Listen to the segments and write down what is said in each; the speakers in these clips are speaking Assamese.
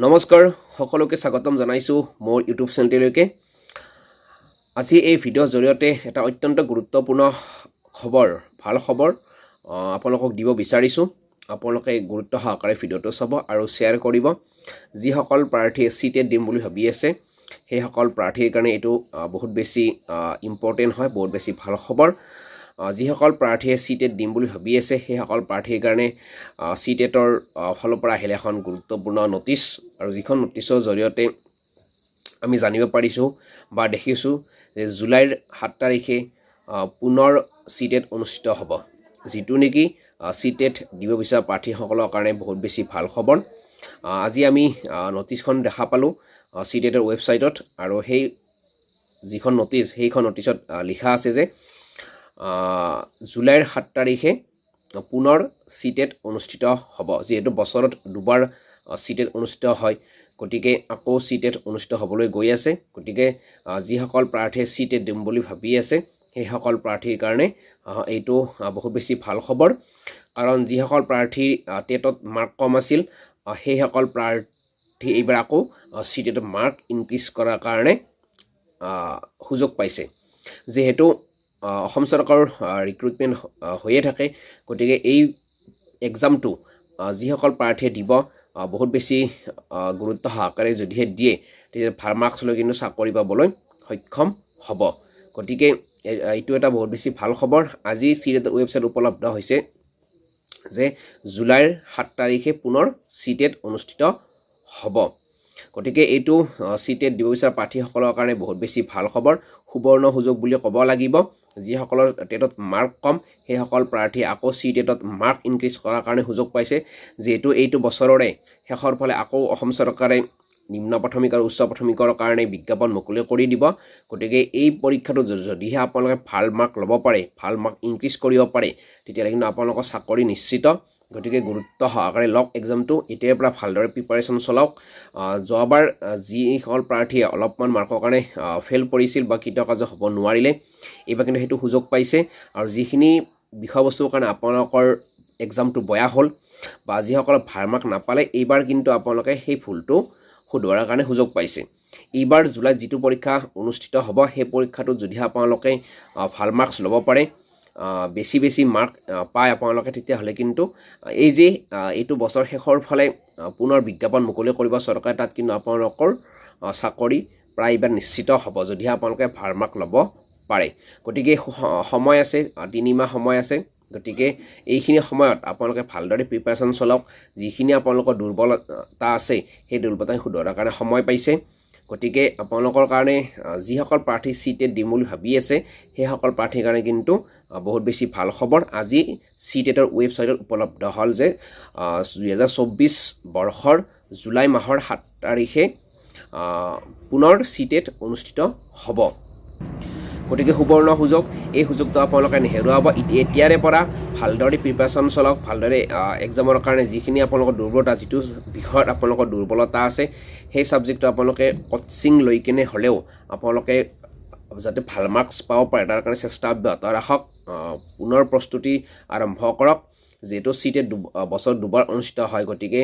নমস্কাৰ সকলোকে স্বাগতম জনাইছো মোৰ ইউটিউব চেনেললৈকে। আজি এই ভিডিঅ'ৰ জৰিয়তে এটা অত্যন্ত গুৰুত্বপূৰ্ণ খবৰ ভাল খবৰ আপোনালোকক দিব বিচাৰিছো। আপোনালোকে গুৰুত্ব সহকাৰে ভিডিঅ'টো চাব আৰু শ্বেয়াৰ কৰিব। যিসকল প্ৰাৰ্থীয়ে সিটেট দিম বুলি ভাবি আছে সেই সকল প্ৰাৰ্থীৰ কাৰণে এটো বহুত বেছি ইম্পৰ্টেন্ট হয়, বহুত বেছি ভাল খবৰ। যিসকল প্ৰাৰ্থীয়ে সিটেট দিম বুলি ভাবি আছে সেই সকল প্ৰাৰ্থীৰ কাৰণে সিটেটৰ ফালৰ পৰা আহিলে এখন গুৰুত্বপূৰ্ণ নটিচ, আৰু যিখন নটিচৰ জৰিয়তে আমি জানিব পাৰিছো বা দেখিছো যে জুলাইৰ 7 তাৰিখে পুনৰ সিটেট অনুষ্ঠিত হ'ব, যিটো নেকি সিটেট দিব বিচৰা প্ৰাৰ্থীসকলৰ কাৰণে বহুত বেছি ভাল খবৰ। আজি আমি নটিচখন দেখা পালো সিটেটৰ ৱেবছাইটত, আৰু সেই যিখন নটিচ সেইখন নটিচত লিখা আছে যে জুলাইৰ 7 তাৰিখে পুনৰ সিটেট অনুষ্ঠিত হ'ব। যেহেতু বছৰত দুবাৰ সিটেট অনুষ্ঠিত হয়, গতিকে আকৌ সিটেট অনুষ্ঠিত হ'বলৈ গৈ আছে। গতিকে যিসকল প্ৰাৰ্থীয়ে সিটেট দিম বুলি ভাবি আছে সেই সকল প্ৰাৰ্থীৰ কাৰণে এইটো বহুত বেছি ভাল খবৰ। কাৰণ যিসকল প্ৰাৰ্থী টেটত মাৰ্ক কম আছিল সেই সকল প্ৰাৰ্থী এইবাৰ আকৌ সিটেটত মাৰ্ক ইনক্ৰিজ কৰাৰ কাৰণে সুযোগ পাইছে। যেহেতু অসম চৰকাৰৰ ৰিক্ৰুটমেণ্ট হৈয়ে থাকে, গতিকে এই এক্সামটো যিসকল প্ৰাৰ্থীয়ে দিব বহুত বেছি গুৰুত্ব সহকাৰে যদিহে দিয়ে তেতিয়া ভাল মাৰ্কছ লৈ কিন্তু চাকৰি পাবলৈ সক্ষম হ'ব। গতিকে এইটো এটা বহুত বেছি ভাল খবৰ। আজি সিটেটৰ ৱেবছাইট উপলব্ধ হৈছে যে জুলাইৰ 7 তাৰিখে পুনৰ সিটেট অনুষ্ঠিত হ'ব। গতিকে এইটো সিটেট দিব বিচৰা প্ৰাৰ্থীসকলৰ কাৰণে বহুত বেছি ভাল খবৰ, সুবৰ্ণ সুযোগ বুলি ক'ব লাগিব। যিসকলৰ টেটত মাৰ্ক কম সেই সকল প্ৰাৰ্থী আকৌ সিটেটত মাৰ্ক ইনক্ৰিজ কৰাৰ কাৰণে সুযোগ পাইছে। যেহেতু এইটো বছৰৰে শেষৰ ফালে আকৌ অসম চৰকাৰে নিম্ন প্ৰাথমিক আৰু উচ্চ প্ৰাথমিকৰ কাৰণে বিজ্ঞাপন মুকলি কৰি দিব। গতিকে এই পৰীক্ষাটো যদিহে আপোনালোকে ভাল মাৰ্ক ল'ব পাৰে, ভাল মাৰ্ক ইনক্ৰিজ কৰিব পাৰে, তেতিয়াহ'লে কিন্তু আপোনালোকৰ চাকৰি নিশ্চিত। গতিকে গুৰুত্ব সহকাৰে লওক এক্সামটো, এতিয়াৰ পৰা ভালদৰে প্ৰিপাৰেশ্যন চলাওক। যোৱাবাৰ যিসকল প্ৰাৰ্থীয়ে অলপমান মাৰ্কৰ কাৰণে ফেইল কৰিছিল বা কৃতকাৰ্য হ'ব নোৱাৰিলে, এইবাৰ কিন্তু সেইটো সুযোগ পাইছে। আৰু যিখিনি বিষয়বস্তুৰ কাৰণে আপোনালোকৰ এক্সামটো বেয়া হ'ল বা যিসকলে ভাল মাৰ্ক নাপালে, এইবাৰ কিন্তু আপোনালোকে সেই ভুলটো শুধৰোৱাৰ কাৰণে সুযোগ পাইছে। এইবাৰ জুলাইত যিটো পৰীক্ষা অনুষ্ঠিত হ'ব সেই পৰীক্ষাটোত যদিহে আপোনালোকে ভাল মাৰ্কছ ল'ব পাৰে, বেছি মাৰ্ক পায় আপোনালোকে, তেতিয়াহ'লে কিন্তু এই যে এইটো বছৰ শেষৰ ফালে পুনৰ বিজ্ঞাপন মুকলি কৰিব চৰকাৰে, তাত কিন্তু আপোনালোকৰ চাকৰি প্ৰায় এইবাৰ নিশ্চিত হ'ব যদিহে আপোনালোকে ভাল মাৰ্ক ল'ব পাৰে। গতিকে সময় আছে, 3 মাহ সময় আছে। গতিকে এইখিনি সময়ত আপোনালোকে ভালদৰে প্ৰিপাৰেশ্যন চলাওক। যিখিনি আপোনালোকৰ দুৰ্বলতা আছে সেই দুৰ্বলতা শুধৰোৱাৰ কাৰণে সময় পাইছে। গতিকে আপোনালোকৰ কাৰণে যিসকল প্ৰাৰ্থী সিটেট দিম বুলি ভাবি আছে সেই সকল প্ৰাৰ্থীৰ কাৰণে কিন্তু বহুত বেছি ভাল খবৰ। আজি সিটেটৰ ৱেবছাইটত উপলব্ধ হ'ল যে 2024 বৰ্ষৰ জুলাই মাহৰ 7 তাৰিখে পুনৰ সিটেট অনুষ্ঠিত হ'ব। গতিকে সুবৰ্ণ সুযোগ, এই সুযোগটো আপোনালোকে নেহেৰুৱাব। এতিয়াৰে পৰা ভালদৰে প্ৰিপাৰেশ্যন চলাওক, ভালদৰে এক্সামৰ কাৰণে যিখিনি আপোনালোকৰ দুৰ্বলতা, যিটো বিষয়ত আপোনালোকৰ দুৰ্বলতা আছে সেই ছাবজেক্টটো আপোনালোকে কোচিং লৈ কিনে হ'লেও আপোনালোকে যাতে ভাল মাৰ্কছ পাব পাৰে তাৰ কাৰণে চেষ্টা অব্যাহত ৰাখক। পুনৰ প্ৰস্তুতি আৰম্ভ কৰক। যেহেতু সিটেট বছৰত দুবাৰ অনুষ্ঠিত হয়, গতিকে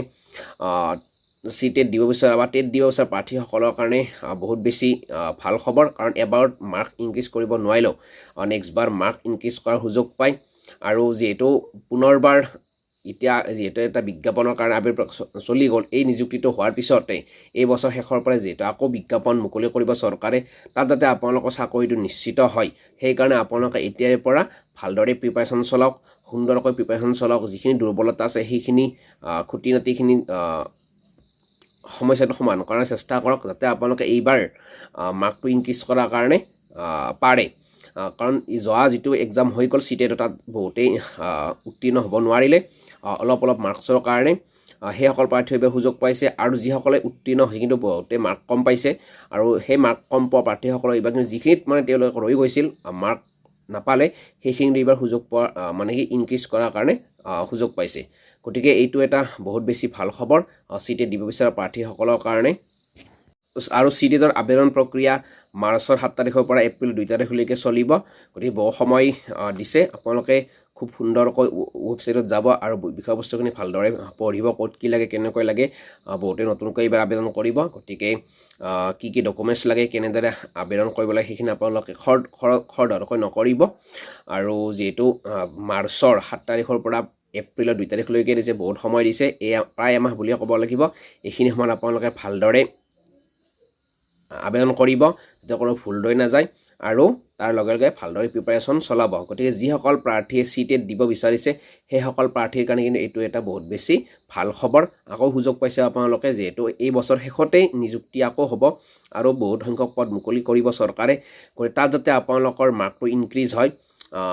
সিটেট দিব বিচৰা বা টেট দিব বিচৰা প্ৰাৰ্থীসকলৰ কাৰণে বহুত বেছি ভাল খবৰ। কাৰণ এবাৰত মাৰ্ক ইনক্ৰিজ কৰিব নোৱাৰিলেও নেক্সট বাৰ মাৰ্ক ইনক্ৰিজ কৰাৰ সুযোগ পায়। আৰু যিহেতু পুনৰবাৰ এতিয়া যিহেতু এটা বিজ্ঞাপনৰ কাৰণে আবিৰ্ভাৱ চলি গ'ল, এই নিযুক্তিটো হোৱাৰ পিছতে এই বছৰ শেষৰ পৰা যিহেতু আকৌ বিজ্ঞাপন মুকলি কৰিব চৰকাৰে, তাত যাতে আপোনালোকৰ চাকৰিটো নিশ্চিত হয় সেইকাৰণে আপোনালোকে এতিয়াৰে পৰা ভালদৰে প্ৰিপাৰেশ্যন চলাওক, সুন্দৰকৈ প্ৰিপাৰেশ্যন চলাওক। যিখিনি দুৰ্বলতা আছে সেইখিনি খুঁটি নাতিখিনি সমস্যাটো সমাধান কৰাৰ চেষ্টা কৰক, যাতে আপোনালোকে এইবাৰ মাৰ্কটো ইনক্ৰিজ কৰাৰ কাৰণে পাৰে। কাৰণ যোৱা যিটো এক্সাম হৈ গ'ল সিটেটৰ, তাত বহুতেই উত্তীৰ্ণ হ'ব নোৱাৰিলে অলপ মাৰ্কছৰ কাৰণে। সেইসকল প্ৰাৰ্থীয়ে এইবাৰ সুযোগ পাইছে, আৰু যিসকলে উত্তীৰ্ণ হৈ কিন্তু বহুতে মাৰ্ক কম পাইছে, আৰু সেই মাৰ্ক কম পোৱা প্ৰাৰ্থীসকলৰ এইবাৰ কিন্তু যিখিনিত মানে তেওঁলোকে ৰৈ গৈছিল মাৰ্ক নাপালে, সেইখিনি এইবাৰ সুযোগ পোৱা মানে কি ইনক্ৰিজ কৰাৰ কাৰণে সুযোগ পাইছে। গতিকে এইটো এটা বহুত বেছি ভাল খবৰ সিটেট দিব বিচৰা প্ৰাৰ্থীসকলৰ কাৰণে। আৰু চিটেটৰ আবেদন প্ৰক্ৰিয়া মাৰ্চৰ 7 তাৰিখৰ পৰা এপ্ৰিল 2 তাৰিখলৈকে চলিব গতিকে বহু সময় দিছে আপোনালোকে খুব সুন্দৰকৈ ৱেবছাইটত যাব আৰু বিষয়বস্তুখিনি ভালদৰে পঢ়িব ক'ত কি লাগে কেনেকৈ লাগে বহুতে নতুনকৈ এইবাৰ আবেদন কৰিব গতিকে কি ডকুমেণ্টছ লাগে কেনেদৰে আবেদন কৰিব লাগে সেইখিনি আপোনালোকে খৰধৰকৈ নকৰিব আৰু যিহেতু মাৰ্চৰ 7 তাৰিখৰ পৰা এপ্ৰিলৰ 2 তাৰিখলৈকে দিছে বহুত সময় দিছে প্ৰায় এমাহ বুলিয়ে ক'ব লাগিব এইখিনি সময়ত আপোনালোকে ভালদৰে আবেদন কৰিব যাতে কোনো ভুল হৈ নাযায় আৰু তাৰ লগে লগে ভালদৰে প্ৰিপাৰেশ্যন চলাব গতিকে যিসকল প্ৰাৰ্থীয়ে চিটেট দিব বিচাৰিছে সেইসকল প্ৰাৰ্থীৰ কাৰণে কিন্তু এইটো এটা বহুত বেছি ভাল খবৰ আকৌ সুযোগ পাইছে আপোনালোকে যিহেতু এই বছৰ শেষতেই নিযুক্তি আকৌ হ'ব আৰু বহুত সংখ্যক পদ মুকলি কৰিব চৰকাৰে গতিকে তাত যাতে আপোনালোকৰ মাৰ্কটো ইনক্ৰিজ হয়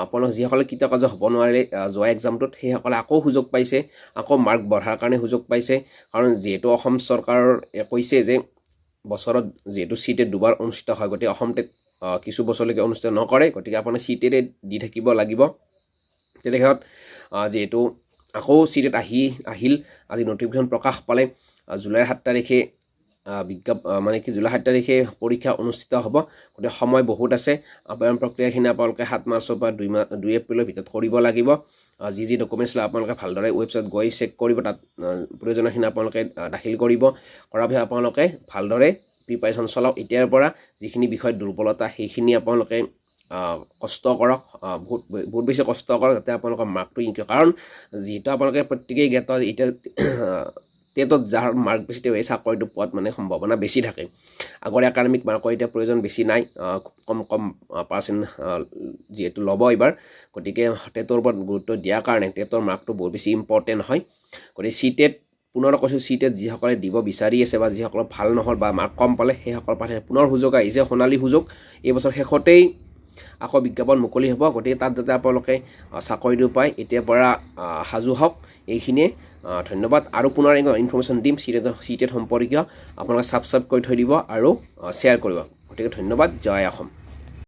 আপোনালোক যিসকলে কৃতকাৰ্য হ'ব নোৱাৰিলে যোৱা এক্সামটোত সেইসকলে আকৌ সুযোগ পাইছে আকৌ মাৰ্ক বঢ়াৰ কাৰণে সুযোগ পাইছে কাৰণ যিহেতু অসম চৰকাৰৰ কৈছে যে বছৰত যিহেতু চিটেট দুবাৰ অনুষ্ঠিত হয় গতিকে অসম টেট কিছু বছৰলৈকে অনুষ্ঠিত নকৰে গতিকে আপোনাৰ চিটেটে দি থাকিব লাগিব তেনেক্ষেত্ৰত যিহেতু আকৌ চিটেট আহিল আজি নটিফিকেশ্যন প্ৰকাশ পালে জুলাইৰ 7 তাৰিখে জুলাই 7 তাৰিখে পৰীক্ষা অনুষ্ঠিত হ'ব গতিকে সময় বহুত আছে আবেদন প্ৰক্ৰিয়াখিনি আপোনালোকে 7 মাৰ্চৰ পৰা 2 এপ্ৰিলৰ ভিতৰত কৰিব লাগিব যি ডকুমেণ্টছ লাগে আপোনালোকে ভালদৰে ৱেবছাইট গৈ চেক কৰিব তাত প্ৰয়োজনীয়খিনি আপোনালোকে দাখিল কৰিব কৰাৰ পিছত আপোনালোকে ভালদৰে প্ৰিপাৰেশ্যন চলাওক এতিয়াৰ পৰা যিখিনি বিষয়ত দুৰ্বলতা সেইখিনি আপোনালোকে কষ্ট কৰক বহুত বেছি কষ্ট কৰক যাতে আপোনালোকৰ মাৰ্কটো ইনক্ৰিজ কাৰণ যিহেতু আপোনালোকে প্ৰত্যেকেই জ্ঞাত এতিয়া টেটত যাৰ মাৰ্ক বেছি তেওঁ এই চাকৰিটো পোৱাত মানে সম্ভাৱনা বেছি থাকে আগৰ একাডেমিক মাৰ্কৰ এতিয়া প্ৰয়োজন বেছি নাই কম পাৰ্চেণ্ট যিহেতু ল'ব এইবাৰ গতিকে টেটৰ ওপৰত গুৰুত্ব দিয়াৰ কাৰণে টেটৰ মাৰ্কটো বহুত বেছি ইম্পৰ্টেণ্ট হয় গতিকে চিটেট পুনৰ কৈছোঁ চিটেট যিসকলে দিব বিচাৰি আছে বা যিসকলৰ ভাল নহ'ল বা মাৰ্ক কম পালে সেইসকলৰ পাছে পুনৰ সুযোগ আহিছে সোণালী সুযোগ এই বছৰ শেষতেই আকৌ বিজ্ঞাপন মুকলি হ'ব গতিকে তাত যাতে আপোনালোকে চাকৰিটো পায় এতিয়াৰ পৰা সাজু হওক এইখিনিয়ে ধন্যবাদ আৰু পুনৰ ইনফৰ্মেশ্যন দিম চিটেট সম্পৰ্কীয় আপোনালোকে ছাবস্ক্ৰাইব কৰি থৈ দিব আৰু শ্বেয়াৰ কৰিব গতিকে ধন্যবাদ জয় অসম